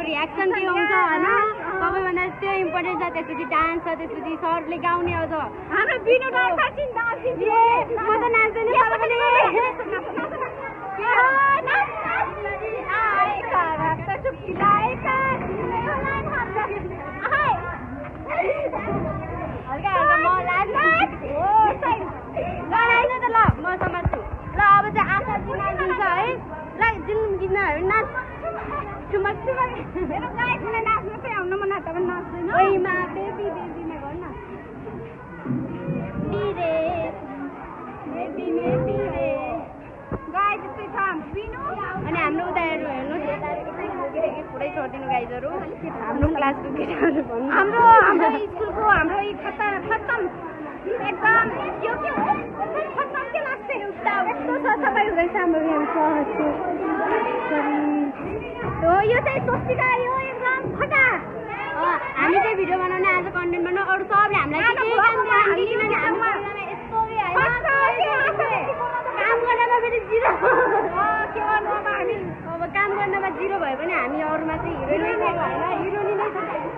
reaction के आउँछ हैन सबैभन्दा त्यो इम्पोर्टेन्ट छ त्यसपछि डान्स छ त्यसपछि सरले गाउने आउँछ हाम्रो बिनु डान्स गर्छिन् म त नाच्दैन तर पनि हल्का हल्का म लाग्छ त ल म समात्छु ल अब चाहिँ आशा चाहिँ नाचिन्छ है ल जुन गीत नाच चुमक चुमक मेरो गाइसले नाच्नु चाहिँ आउनु मन त पनि नाच्दैन ओइमा बेबी बेबीमा गर्न बिरे बेबी बेबी रे गाइस चाहिँ छ बिनु अनि हाम्रो उदाहरणहरू हेर्नु पुरै छोड्दिनु गाइजहरु हाम्रो क्लासको केटाहरु भन्नु हाम्रो स्कुलको हाम्रो खत्तम एकदम यो के हो खत्तम के लाग्छ उता यस्तो छ सबै हुँदैछ हाम्रो यहाँ हो यो चाहिँ स्वस्तिका यो एकदम फटा हामी चाहिँ भिडियो बनाउने आज कन्टेन्ट बनाउनु अरु सबले हामीलाई किनकि हाम्रो यस्तो काम गर्नमा फेरि जिरो के गर्नु अब हामी अब काम गर्नमा जिरो भयो भने हामी अरूमा चाहिँ हिरोइन नै होइन हिरोइन नै छ